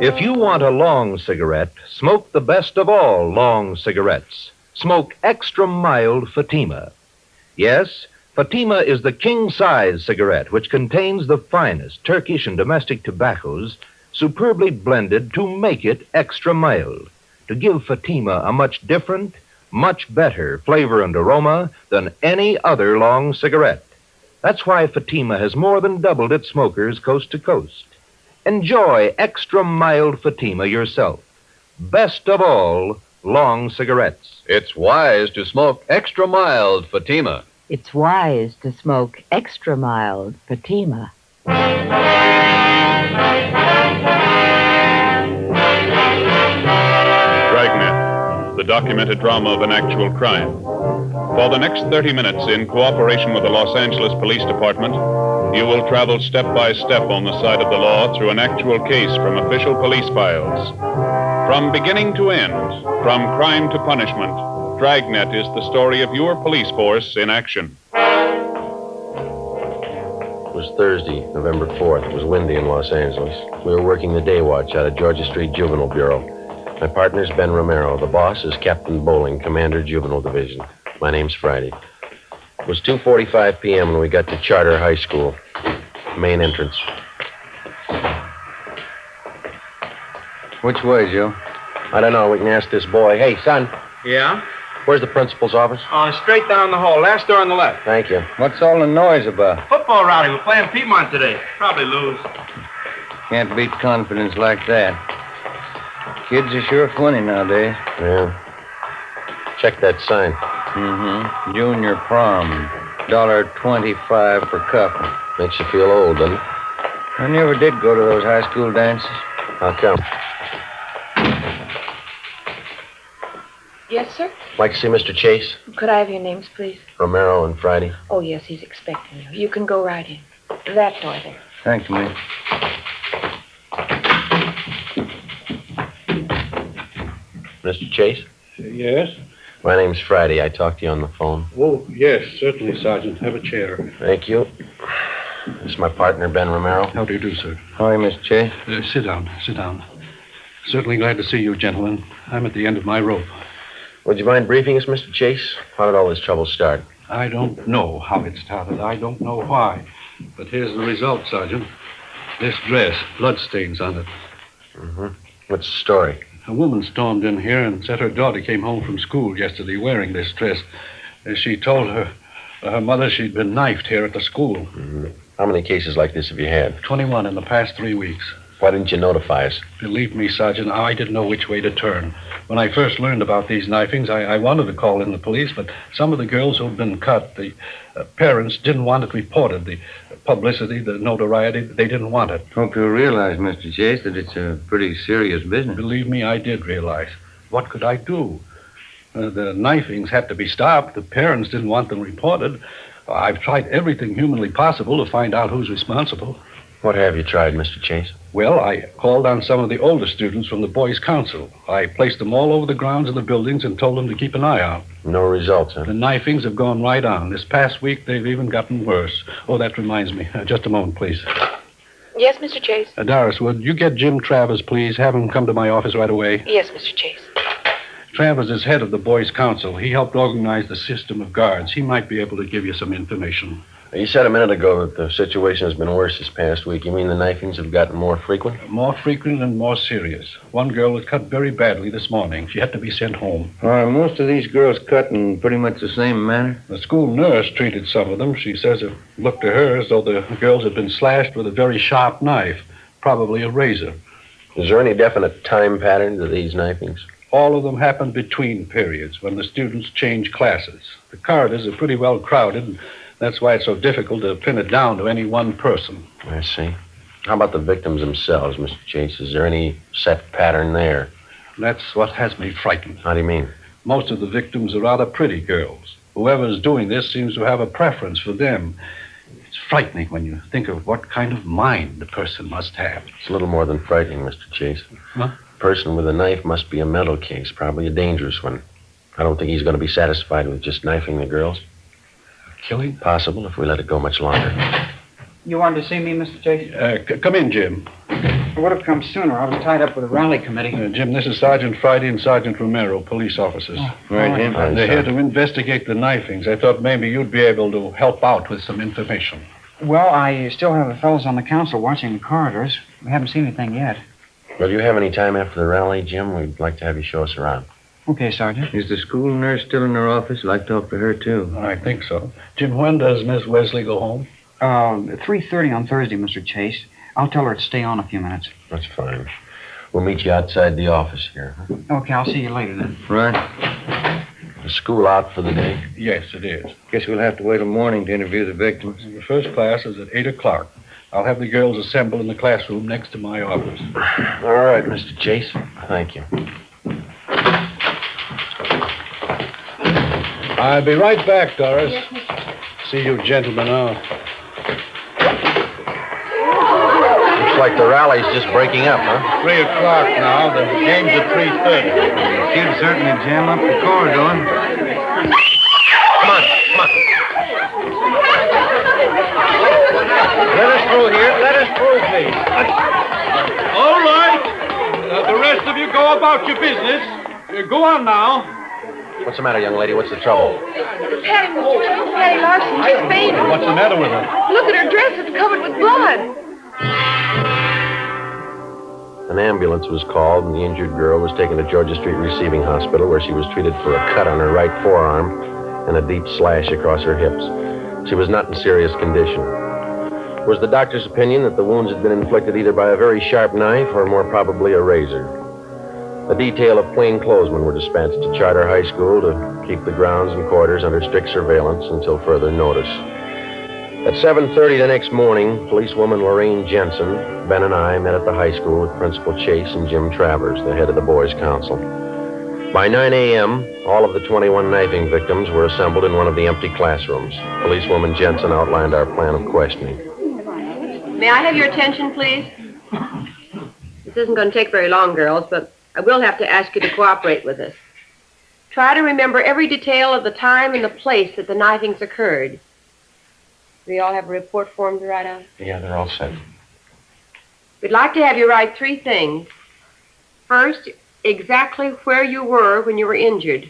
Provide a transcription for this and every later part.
If you want a long cigarette, smoke the best of all long cigarettes. Smoke extra mild Fatima. Yes, Fatima is the king-size cigarette which contains the finest Turkish and domestic tobaccos superbly blended to make it extra mild, to give Fatima a much different, much better flavor and aroma than any other long cigarette. That's why Fatima has more than doubled its smokers coast to coast. Enjoy extra mild Fatima yourself. Best of all, long cigarettes. It's wise to smoke extra mild Fatima. It's wise to smoke extra mild Fatima. Dragnet, the documented drama of an actual crime. For the next 30 minutes, in cooperation with the Los Angeles Police Department, you will travel step by step on the side of the law through an actual case from official police files. From beginning to end, from crime to punishment, Dragnet is the story of your police force in action. It was Thursday, November 4th. It was windy in Los Angeles. We were working the day watch out of Georgia Street Juvenile Bureau. My partner's Ben Romero. The boss is Captain Bowling, Commander Juvenile Division. My name's Friday. It was 2:45 p.m. when we got to Charter High School, main entrance. Which way, Joe? I don't know. We can ask this boy. Hey, son, Yeah? where's the principal's office? Straight down the hall. Last door on the left. Thank you. What's all the noise about? Football rally. We're playing Piedmont today. Probably lose. Can't beat confidence like that. Kids are sure funny nowadays. Yeah. Check that sign. Mm-hmm. Junior prom. $1.25 per couple. Makes you feel old, doesn't it? I never did go to those high school dances. How come? Yes, sir? Like to see Mr. Chase? Could I have your names, please? Romero and Friday. Oh, yes, he's expecting you. You can go right in. That door there. Thank you, ma'am. Mr. Chase? Yes? My name's Friday. I talked to you on the phone. Oh, yes, certainly, Sergeant. Have a chair. Thank you. This is my partner, Ben Romero. How do you do, sir? Hi, Miss Chase. Sit down. Certainly glad to see you, gentlemen. I'm at the end of my rope. Would you mind briefing us, Mr. Chase? How did all this trouble start? I don't know how it started. I don't know why. But here's the result, Sergeant. This dress, bloodstains on it. Mm-hmm. What's the story? A woman stormed in here and said her daughter came home from school yesterday wearing this dress. She told her mother she'd been knifed here at the school. Mm-hmm. How many cases like this have you had? 21 in the past 3 weeks. Why didn't you notify us? Believe me, Sergeant, I didn't know which way to turn. When I first learned about these knifings, I wanted to call in the police, but some of the girls who'd been cut, the parents didn't want it reported. The publicity, the notoriety, they didn't want it. Hope you realize, Mr. Chase, that it's a pretty serious business. Believe me, I did realize. What could I do? The knifings had to be stopped. The parents didn't want them reported. I've tried everything humanly possible to find out who's responsible. What have you tried, Mr. Chase? Well, I called on some of the older students from the Boys' Council. I placed them all over the grounds of the buildings and told them to keep an eye out. No results, huh? The knifings have gone right on. This past week, they've even gotten worse. Oh, that reminds me. Just a moment, please. Yes, Mr. Chase? Doris, would you get Jim Travers, please? Have him come to my office right away. Yes, Mr. Chase. Travers is head of the Boys' Council. He helped organize the system of guards. He might be able to give you some information. You said a minute ago that the situation has been worse this past week. You mean the knifings have gotten more frequent? More frequent and more serious. One girl was cut very badly this morning. She had to be sent home. Are most of these girls cut in pretty much the same manner? The school nurse treated some of them. She says it looked to her as though the girls had been slashed with a very sharp knife, probably a razor. Is there any definite time pattern to these knifings? All of them happened between periods, when the students change classes. The corridors are pretty well crowded, and that's why it's so difficult to pin it down to any one person. I see. How about the victims themselves, Mr. Chase? Is there any set pattern there? That's what has me frightened. How do you mean? Most of the victims are rather pretty girls. Whoever's doing this seems to have a preference for them. It's frightening when you think of what kind of mind the person must have. It's a little more than frightening, Mr. Chase. Huh? A person with a knife must be a mental case, probably a dangerous one. I don't think he's going to be satisfied with just knifing the girls. Killing? Possible if we let it go much longer. You wanted to see me, Mr. Chase? Come in, Jim. I would have come sooner. I was tied up with a rally committee. Jim, this is Sergeant Friday and Sergeant Romero, police officers. Right, Jim. They're here to investigate the knifings. I thought maybe you'd be able to help out with some information. Well, I still have the fellows on the council watching the corridors. We haven't seen anything yet. Well, do you have any time after the rally, Jim? We'd like to have you show us around. Okay, Sergeant. Is the school nurse still in her office? I'd like to talk to her, too. I think so. Jim, when does Miss Wesley go home? 3:30 on Thursday, Mr. Chase. I'll tell her to stay on a few minutes. That's fine. We'll meet you outside the office here. Huh? Okay, I'll see you later then. Right. Is school out for the day? Yes, it is. Guess we'll have to wait till morning to interview the victims. The first class is at 8 o'clock. I'll have the girls assemble in the classroom next to my office. All right, Mr. Chase. Thank you. I'll be right back, Doris. See you gentlemen out. Looks like the rally's just breaking up, huh? 3 o'clock now. The game's at 3:30. Kids certainly jam up the corridor. Come on, come on. Let us through here. Let us through, please. All right. The rest of you go about your business. Go on now. What's the matter, young lady? What's the trouble? Patty Larson, she's fainted. What's the matter with her? Look at her dress. It's covered with blood. An ambulance was called, and the injured girl was taken to Georgia Street Receiving Hospital, where she was treated for a cut on her right forearm and a deep slash across her hips. She was not in serious condition. It was the doctor's opinion that the wounds had been inflicted either by a very sharp knife or more probably a razor. A detail of plainclothesmen were dispatched to Charter High School to keep the grounds and quarters under strict surveillance until further notice. At 7:30 the next morning, policewoman Lorraine Jensen, Ben and I met at the high school with Principal Chase and Jim Travers, the head of the boys' council. By 9 a.m., all of the 21 knifing victims were assembled in one of the empty classrooms. Policewoman Jensen outlined our plan of questioning. May I have your attention, please? This isn't going to take very long, girls, but I will have to ask you to cooperate with us. Try to remember every detail of the time and the place that the knifings occurred. Do you all have a report form to write out? Yeah, they're all set. We'd like to have you write 3 things. First, exactly where you were when you were injured.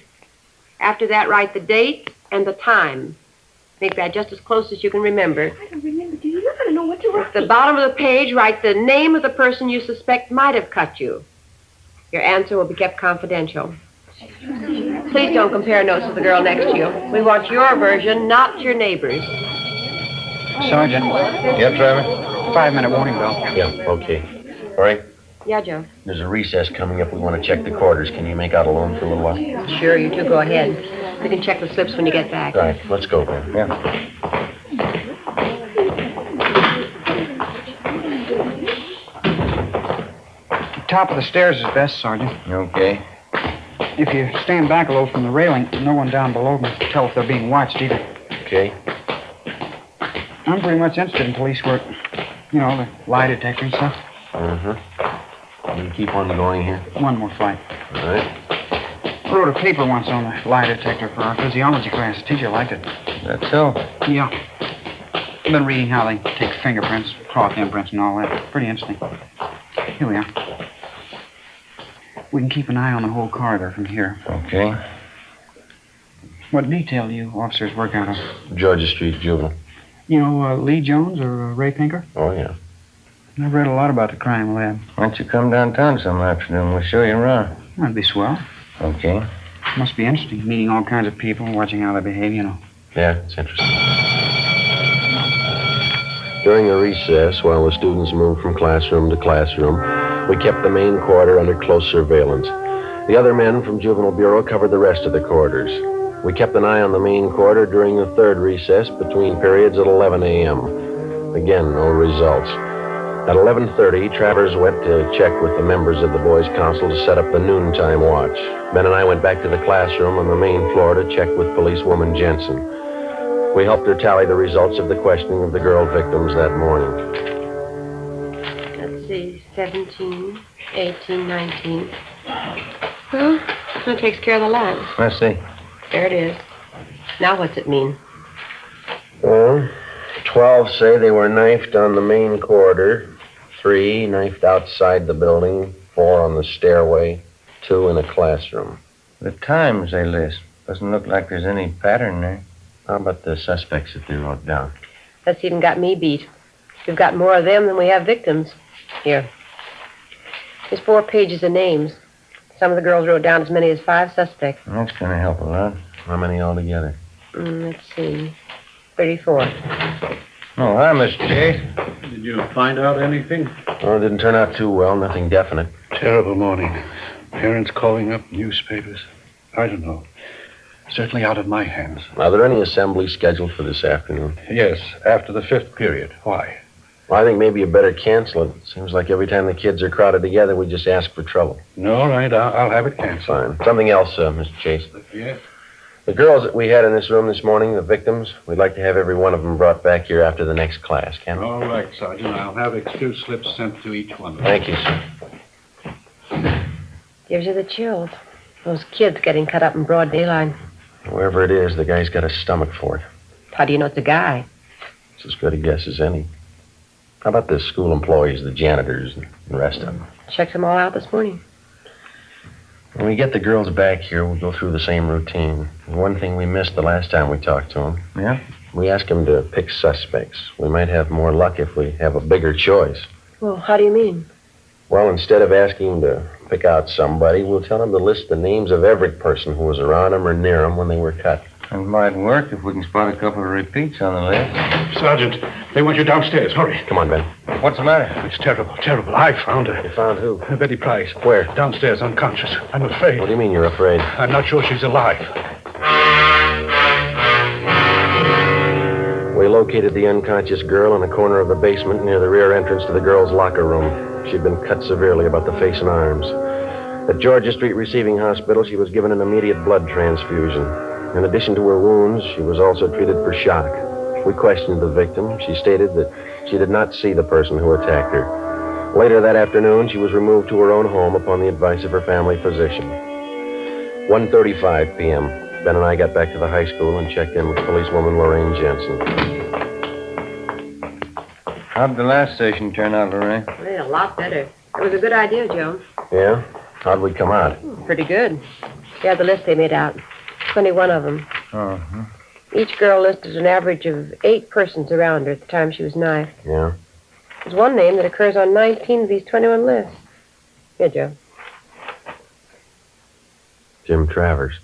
After that, write the date and the time. Make that just as close as you can remember. I don't remember. Do you? I don't know what to write. At the bottom of the page, write the name of the person you suspect might have cut you. Your answer will be kept confidential. Please don't compare notes with the girl next to you. We want your version, not your neighbor's. Sergeant. Yeah, Trevor? 5-minute warning bell. Yeah, okay. All right. Yeah, Joe. There's a recess coming up. We want to check the quarters. Can you make out alone for a little while? Sure, you two go ahead. We can check the slips when you get back. All right, let's go, Ben. Yeah. Top of the stairs is best, Sergeant. Okay. If you stand back a little from the railing, no one down below can tell if they're being watched either. Okay. I'm pretty much interested in police work. You know, the lie detector and stuff. Mm-hmm. You can keep on going here. One more flight. All right. I wrote a paper once on the lie detector for our physiology class. The teacher liked it. That's so. Yeah. I've been reading how they take fingerprints, cloth imprints, and all that. Pretty interesting. Here we are. We can keep an eye on the whole corridor from here. Okay. What detail do you officers work out of? Georgia Street Juvenile. You know, Lee Jones or Ray Pinker? Oh, yeah. I've read a lot about the crime lab. Why don't you come downtown some afternoon? We'll show you around. That'd be swell. Okay. Must be interesting, meeting all kinds of people, watching how they behave, you know. Yeah, it's interesting. During the recess, while the students moved from classroom to classroom, we kept the main corridor under close surveillance. The other men from Juvenile Bureau covered the rest of the corridors. We kept an eye on the main corridor during the third recess between periods at 11 a.m. Again, no results. At 11:30, Travers went to check with the members of the boys' council to set up the noontime watch. Ben and I went back to the classroom on the main floor to check with policewoman Jensen. We helped her tally the results of the questioning of the girl victims that morning. Let's see, 17, 18, 19. Well, that takes care of the last. Let's see. There it is. Now what's it mean? Well, 12 say they were knifed on the main corridor. 3 knifed outside the building, 4 on the stairway, 2 in a classroom. The times they list. Doesn't look like there's any pattern there. How about the suspects that they wrote down? That's even got me beat. We've got more of them than we have victims. Here. There's 4 pages of names. Some of the girls wrote down as many as 5 suspects. That's going to help a lot. How many altogether? Let's see. 34. Oh, hi, Mr. Chase. Did you find out anything? Well, it didn't turn out too well. Nothing definite. Terrible morning. Parents calling up, newspapers. I don't know. Certainly out of my hands. Are there any assemblies scheduled for this afternoon? Yes, after the 5th period. Why? Well, I think maybe you better cancel it. Seems like every time the kids are crowded together, we just ask for trouble. All right, I'll have it canceled. Fine. Something else, Mr. Chase. Yes? The girls that we had in this room this morning, the victims, we'd like to have every one of them brought back here after the next class, can we? All right, Sergeant. I'll have excuse slips sent to each one of them. Thank you, sir. Gives you the chills. Those kids getting cut up in broad daylight. Whoever it is, the guy's got a stomach for it. How do you know it's a guy? It's as good a guess as any. How about the school employees, the janitors, and the rest of them? Checked them all out this morning. When we get the girls back here, we'll go through the same routine. And one thing we missed the last time we talked to them. Yeah? We asked them to pick suspects. We might have more luck if we have a bigger choice. Well, how do you mean? Well, instead of asking them to pick out somebody, we'll tell them to list the names of every person who was around them or near them when they were cut. It might work if we can spot a couple of repeats on the list. Sergeant, they want you downstairs. Hurry. Come on, Ben. What's the matter? It's terrible, terrible. I found her. You found who? Betty Price. Where? Downstairs, unconscious. I'm afraid. What do you mean you're afraid? I'm not sure she's alive. We located the unconscious girl in a corner of the basement near the rear entrance to the girls' locker room. She'd been cut severely about the face and arms. At Georgia Street Receiving Hospital, she was given an immediate blood transfusion. In addition to her wounds, she was also treated for shock. We questioned the victim. She stated that she did not see the person who attacked her. Later that afternoon, she was removed to her own home upon the advice of her family physician. 1:35 p.m. Ben and I got back to the high school and checked in with policewoman Lorraine Jensen. How'd the last station turn out, Lorraine? Well, a lot better. It was a good idea, Joe. Yeah? How'd we come out? Pretty good. You had the list they made out. 21 of them. Uh-huh. Each girl listed an average of 8 persons around her at the time she was knifed. Yeah? There's one name that occurs on 19 of these 21 lists. Here, Joe. Jim Travers.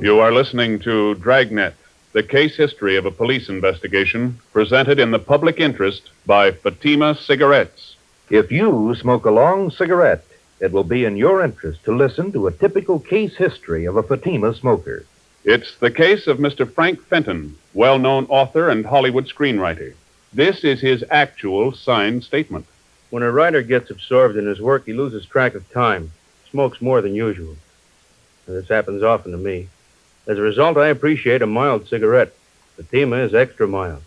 You are listening to Dragnet, the case history of a police investigation, presented in the public interest by Fatima Cigarettes. If you smoke a long cigarette, it will be in your interest to listen to a typical case history of a Fatima smoker. It's the case of Mr. Frank Fenton, well-known author and Hollywood screenwriter. This is his actual signed statement. When a writer gets absorbed in his work, he loses track of time, smokes more than usual. And this happens often to me. As a result, I appreciate a mild cigarette. Fatima is extra mild.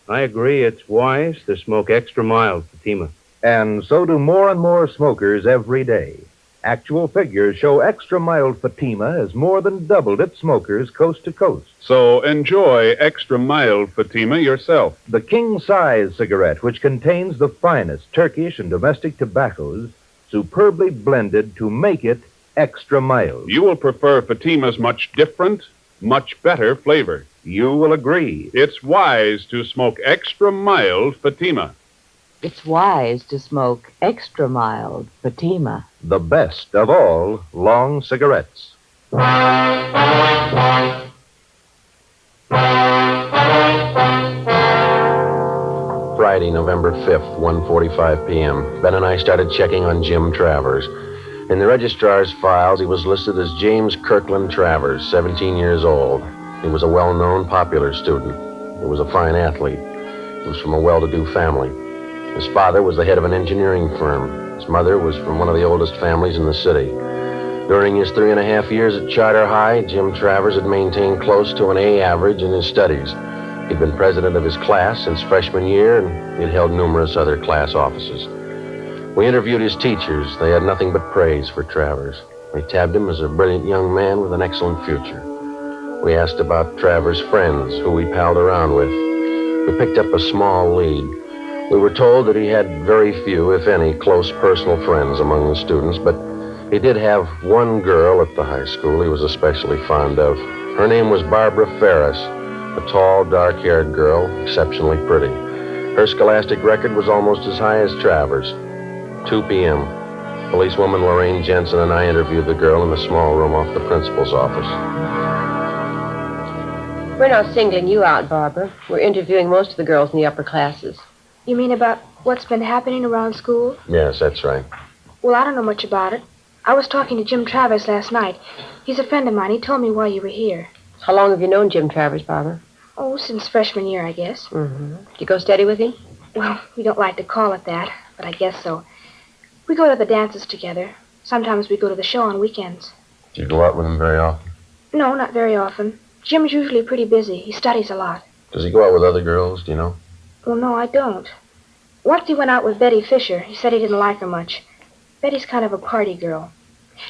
I agree it's wise to smoke extra mild Fatima. And so do more and more smokers every day. Actual figures show extra mild Fatima has more than doubled its smokers coast to coast. So enjoy extra mild Fatima yourself. The king-size cigarette, which contains the finest Turkish and domestic tobaccos, superbly blended to make it extra mild. You will prefer Fatima's much different, much better flavor. You will agree. It's wise to smoke extra mild Fatima. It's wise to smoke extra mild Fatima. The best of all long cigarettes. Friday, November 5th, 1:45 p.m. Ben and I started checking on Jim Travers. In the registrar's files, he was listed as James Kirkland Travers, 17 years old. He was a well-known, popular student. He was a fine athlete. He was from a well-to-do family. His father was the head of an engineering firm. His mother was from one of the oldest families in the city. During his 3.5 years at Charter High, Jim Travers had maintained close to an A average in his studies. He'd been president of his class since freshman year, and he'd held numerous other class offices. We interviewed his teachers. They had nothing but praise for Travers. We tabbed him as a brilliant young man with an excellent future. We asked about Travers' friends, who he palled around with. We picked up a small lead. We were told that he had very few, if any, close personal friends among the students, but he did have one girl at the high school he was especially fond of. Her name was Barbara Ferris, a tall, dark-haired girl, exceptionally pretty. Her scholastic record was almost as high as Travers. 2 p.m. Policewoman Lorraine Jensen and I interviewed the girl in a small room off the principal's office. We're not singling you out, Barbara. We're interviewing most of the girls in the upper classes. You mean about what's been happening around school? Yes, that's right. Well, I don't know much about it. I was talking to Jim Travers last night. He's a friend of mine. He told me why you were here. How long have you known Jim Travers, Barbara? Oh, since freshman year, I guess. Mm-hmm. Did you go steady with him? Well, we don't like to call it that, but I guess so. We go to the dances together. Sometimes we go to the show on weekends. Do you go out with him very often? No, not very often. Jim's usually pretty busy. He studies a lot. Does he go out with other girls, do you know? Well, no, I don't. Once he went out with Betty Fisher. He said he didn't like her much. Betty's kind of a party girl.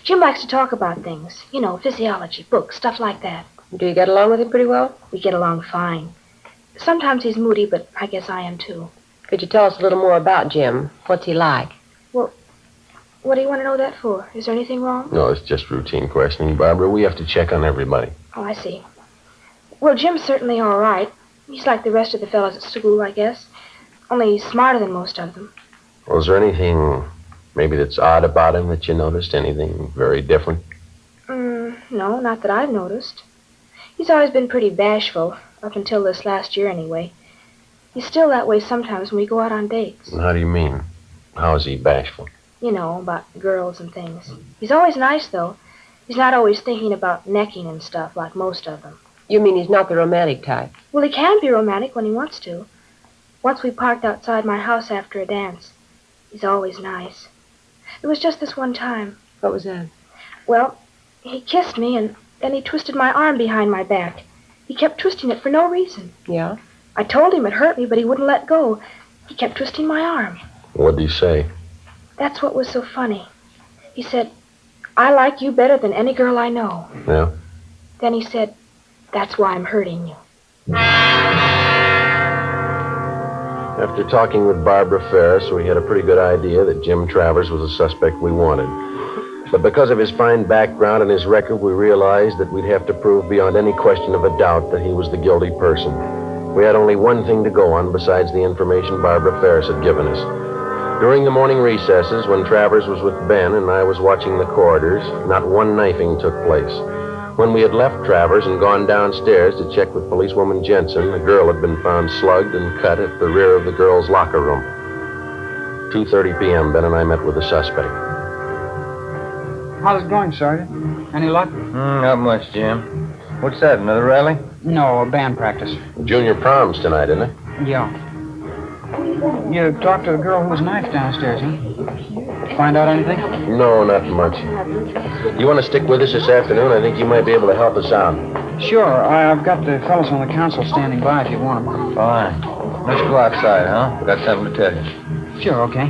Jim likes to talk about things. You know, physiology, books, stuff like that. Do you get along with him pretty well? We get along fine. Sometimes he's moody, but I guess I am too. Could you tell us a little more about Jim? What's he like? Well, what do you want to know that for? Is there anything wrong? No, it's just routine questioning, Barbara. We have to check on everybody. Oh, I see. Well, Jim's certainly all right. He's like the rest of the fellows at school, I guess. Only he's smarter than most of them. Well, is there anything maybe that's odd about him that you noticed? Anything very different? No, not that I've noticed. He's always been pretty bashful, up until this last year anyway. He's still that way sometimes when we go out on dates. How do you mean? How is he bashful? You know, about girls and things. He's always nice, though. He's not always thinking about necking and stuff like most of them. You mean he's not the romantic type? Well, he can be romantic when he wants to. Once we parked outside my house after a dance. He's always nice. It was just this one time. What was that? Well, he kissed me, and then he twisted my arm behind my back. He kept twisting it for no reason. Yeah? I told him it hurt me, but he wouldn't let go. He kept twisting my arm. What did he say? That's what was so funny. He said, "I like you better than any girl I know." Yeah? Then he said, "That's why I'm hurting you." After talking with Barbara Ferris, we had a pretty good idea that Jim Travers was the suspect we wanted. But because of his fine background and his record, we realized that we'd have to prove beyond any question of a doubt that he was the guilty person. We had only one thing to go on besides the information Barbara Ferris had given us. During the morning recesses, when Travers was with Ben and I was watching the corridors, not one knifing took place. When we had left Travers and gone downstairs to check with policewoman Jensen, a girl had been found slugged and cut at the rear of the girls' locker room. 2:30 p.m., Ben and I met with the suspect. How's it going, Sergeant? Any luck? Not much, Jim. What's that, another rally? No, a band practice. Junior prom's tonight, isn't it? Yeah. You talked to the girl who was knifed downstairs, huh? Find out anything? No, not much. You want to stick with us this afternoon? I think you might be able to help us out. Sure. I've got the fellows on the council standing by if you want them. Fine. Let's go outside, huh? Got something to tell you. Sure, okay.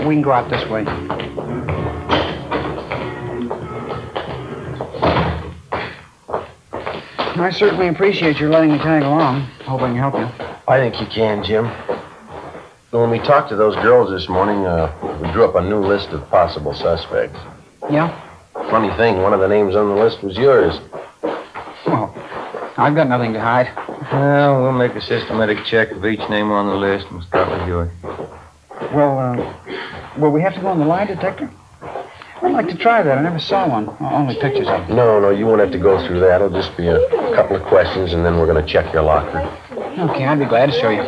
We can go out this way. I certainly appreciate your letting me tag along. Hope I can help you. I think you can, Jim. When we talked to those girls this morning, we drew up a new list of possible suspects. Yeah? Funny thing, one of the names on the list was yours. Well, I've got nothing to hide. Well, we'll make a systematic check of each name on the list and start with yours. Well, will we have to go on the lie detector? I'd like to try that. I never saw one. Only pictures of it. No, you won't have to go through that. It'll just be a couple of questions, and then we're going to check your locker. Okay, I'd be glad to show you.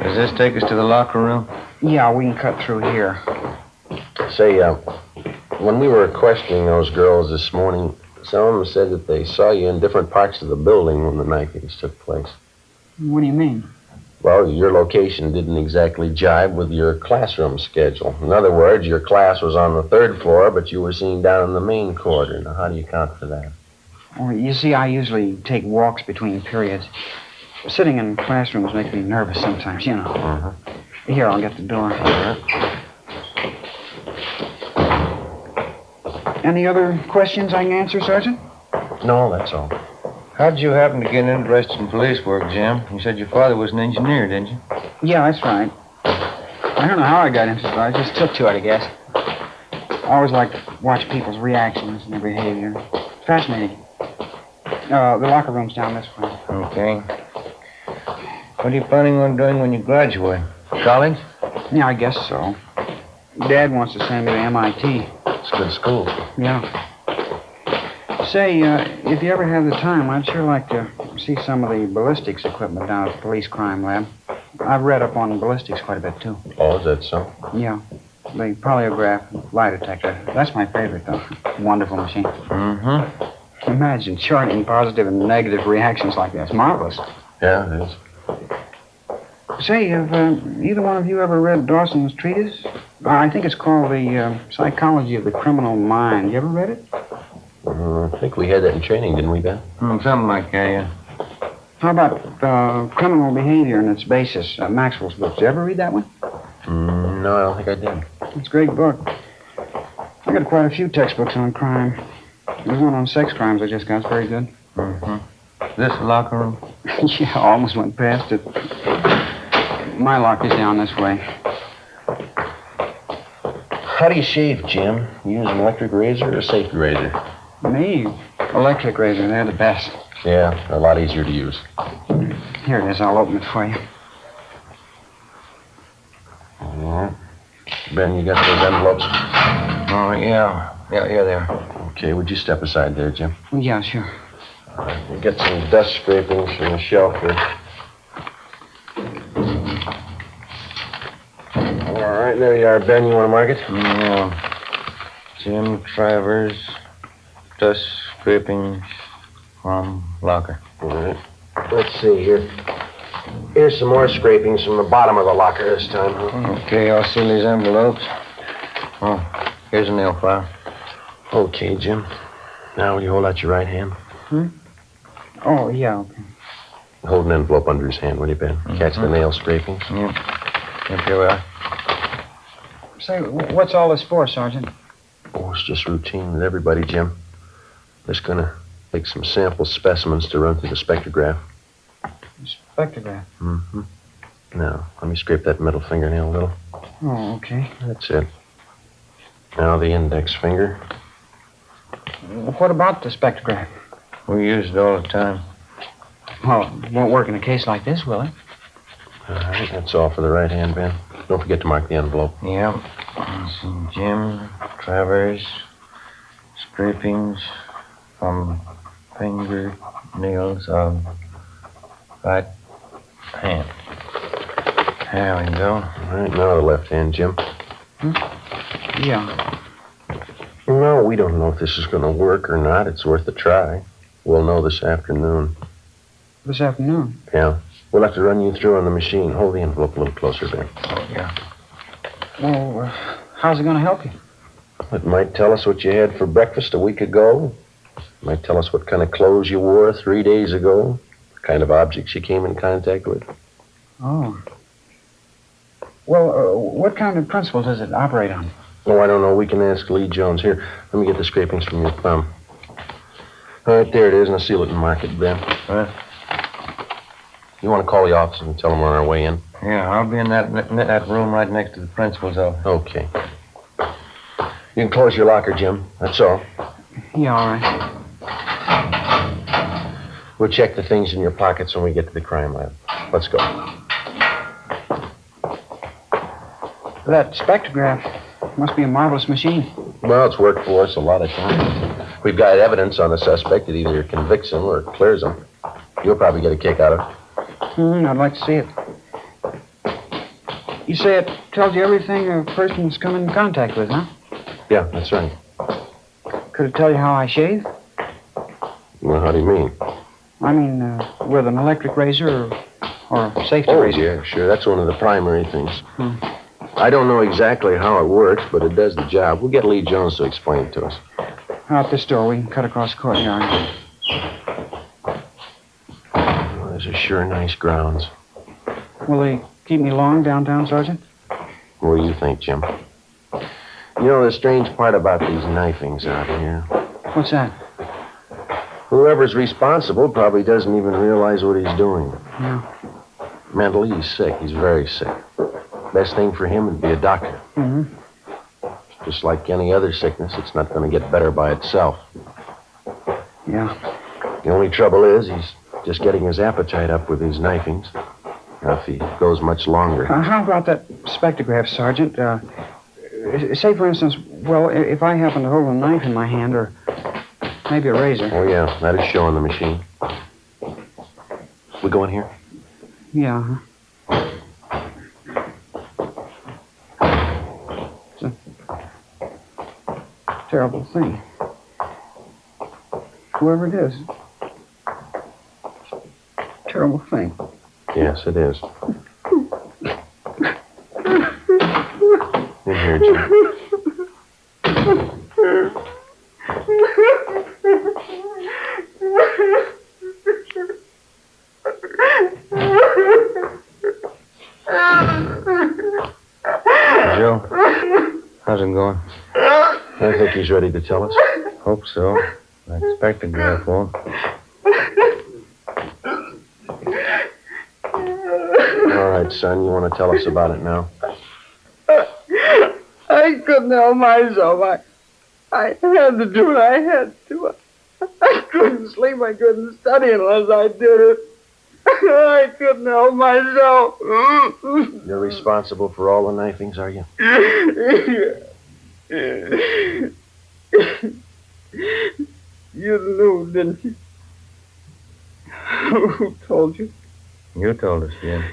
Does this take us to the locker room? Yeah, we can cut through here. Say, when we were questioning those girls this morning, some of them said that they saw you in different parts of the building when the knifings took place. What do you mean? Well, your location didn't exactly jibe with your classroom schedule. In other words, your class was on the 3rd floor, but you were seen down in the main corridor. Now, how do you account for that? Well, you see, I usually take walks between periods. Sitting in classrooms makes me nervous sometimes, you know. Uh-huh. Here, I'll get the door. Any other questions I can answer, Sergeant? No, that's all. How'd you happen to get interested in police work, Jim? You said your father was an engineer, didn't you? Yeah, that's right. I don't know how I got interested. I just took to it, I guess. I always liked to watch people's reactions and their behavior. Fascinating. The locker room's down this way. Okay. What are you planning on doing when you graduate? College? Yeah, I guess so. Dad wants to send me to MIT. It's a good school. Yeah. Say, if you ever have the time, I'd sure like to see some of the ballistics equipment down at the police crime lab. I've read up on ballistics quite a bit, too. Oh, is that so? Yeah. The polygraph lie detector. That's my favorite, though. Wonderful machine. Mm-hmm. Imagine charting positive and negative reactions like that. It's marvelous. Yeah, it is. Say, have either one of you ever read Dawson's treatise? I think it's called The Psychology of the Criminal Mind. You ever read it? I think we had that in training, didn't we, Ben? Something like that, yeah. How about criminal behavior and its basis? Maxwell's book. Did you ever read that one? No, I don't think I did. It's a great book. I got quite a few textbooks on crime. There's one on sex crimes I just got. It's very good. Mm-hmm. This locker room? Yeah, I almost went past it. My locker's down this way. How do you shave, Jim? You use an electric razor or a safety razor? Me? Electric razor. They're the best. Yeah, they're a lot easier to use. Here it is. I'll open it for you. All right. Ben, you got those envelopes? Oh, yeah. Yeah, there. Okay, would you step aside there, Jim? Yeah, sure. All right, we'll get some dust scrapings from the shelf here. All right, there you are, Ben. You want to mark it? Yeah. Jim Travers, dust scrapings from locker. All right. Let's see here. Here's some more scrapings from the bottom of the locker this time. Okay, I'll seal these envelopes. Oh, here's a nail file. Okay, Jim. Now, will you hold out your right hand? Oh, yeah, okay. Hold an envelope under his hand, will you, Ben? Catch the nail scrapings. Yep, here we are. Say, what's all this for, Sergeant? Oh, it's just routine with everybody, Jim. Just gonna take some sample specimens to run through the spectrograph. Spectrograph? Mm-hmm. Now, let me scrape that middle fingernail a little. Oh, okay. That's it. Now the index finger. What about the spectrograph? We use it all the time. Well, it won't work in a case like this, will it? All right, that's all for the right hand, Ben. Don't forget to mark the envelope. Yep. Let's see, Jim Travers, scrapings from fingernails of right hand. There we go. All right, now the left hand, Jim. Yeah. No, we don't know if this is going to work or not. It's worth a try. We'll know this afternoon. This afternoon? Yeah. We'll have to run you through on the machine. Hold the envelope a little closer, Ben. Oh, yeah. Well, how's it going to help you? It might tell us what you had for breakfast a week ago. It might tell us what kind of clothes you wore 3 days ago. The kind of objects you came in contact with. Oh. Well, what kind of principle does it operate on? Oh, I don't know. We can ask Lee Jones. Here, let me get the scrapings from your thumb. All right, there it is, and I'll seal it and mark it, Ben. You want to call the office and tell them we're on our way in? Yeah, I'll be in that room right next to the principal's office. Okay. You can close your locker, Jim. That's all. Yeah, all right. We'll check the things in your pockets when we get to the crime lab. Let's go. That spectrograph must be a marvelous machine. Well, it's worked for us a lot of times. We've got evidence on the suspect that either convicts him or clears him. You'll probably get a kick out of it. I'd like to see it. You say it tells you everything a person's come in contact with, huh? Yeah, that's right. Could it tell you how I shave? Well, how do you mean? I mean, with an electric razor or a safety razor. Yeah, sure. That's one of the primary things. I don't know exactly how it works, but it does the job. We'll get Lee Jones to explain it to us. Out this door. We can cut across the courtyard. Well, these are sure nice grounds. Will they keep me long downtown, Sergeant? What do you think, Jim? You You know the strange part about these knifings out here? What's that? Whoever's responsible probably doesn't even realize what he's doing. Yeah. Mentally, he's sick. He's very sick. Best thing for him would be a doctor. Mm-hmm. Just like any other sickness, it's not going to get better by itself. Yeah. The only trouble is he's just getting his appetite up with these knifings. Now, if he goes much longer... How about that spectrograph, Sergeant? Say, for instance, well, if I happen to hold a knife in my hand or maybe a razor. Oh, yeah, that is showing the machine. We go in here? Yeah. It's a terrible thing. Whoever it is. Terrible thing. Yes, it is. In here, Jim. Joe, how's it going? I think he's ready to tell us. Hope so. I expect the graph won't. All right, son, you want to tell us about it now? I couldn't help myself. I had to do what I had to. I couldn't sleep. I couldn't study unless I did it. I couldn't help myself. You're responsible for all the knifings, are you? You knew, didn't you? Who told you? You told us, Jim.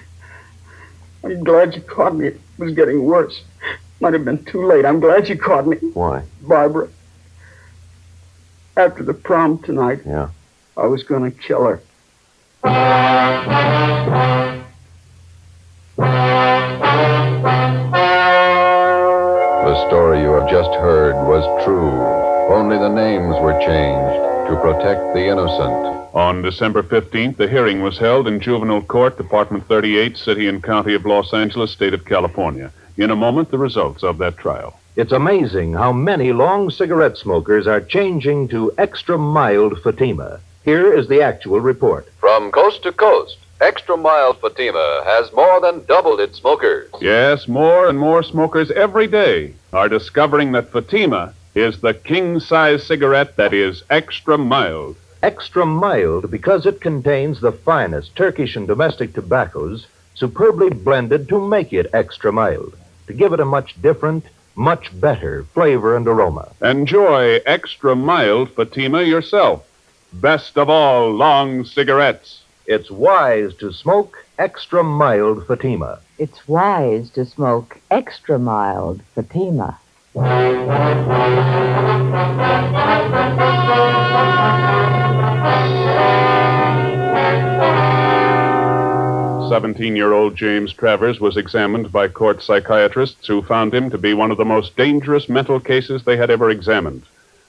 I'm glad you caught me. It was getting worse. Might have been too late. I'm glad you caught me. Why? Barbara. After the prom tonight, Yeah. I was going to kill her. The story you have just heard was true. Only the names were changed to protect the innocent. On December 15th, the hearing was held in Juvenile Court, Department 38, City and County of Los Angeles, State of California. In a moment, the results of that trial. It's amazing how many long cigarette smokers are changing to extra mild Fatima. Here is the actual report. From coast to coast, Extra Mild Fatima has more than doubled its smokers. Yes, more and more smokers every day are discovering that Fatima is the king-size cigarette that is extra mild. Extra mild because it contains the finest Turkish and domestic tobaccos superbly blended to make it extra mild, to give it a much different, much better flavor and aroma. Enjoy extra mild Fatima yourself. Best of all long cigarettes. It's wise to smoke extra mild Fatima. It's wise to smoke extra mild Fatima. 17-year-old James Travers was examined by court psychiatrists who found him to be one of the most dangerous mental cases they had ever examined.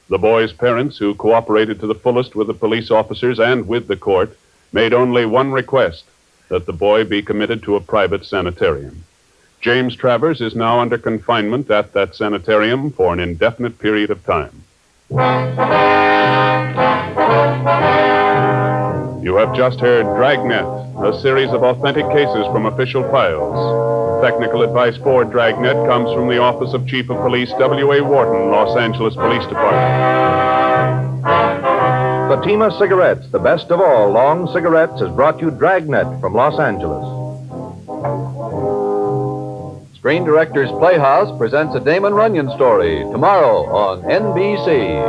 The boy's parents, who cooperated to the fullest with the police officers and with the court, made only one request, that the boy be committed to a private sanitarium. James Travers is now under confinement at that sanitarium for an indefinite period of time. You have just heard Dragnet, a series of authentic cases from official files. Technical advice for Dragnet comes from the Office of Chief of Police W.A. Wharton, Los Angeles Police Department. Fatima Cigarettes, the best of all long cigarettes, has brought you Dragnet from Los Angeles. Screen Directors Playhouse presents a Damon Runyon story tomorrow on NBC.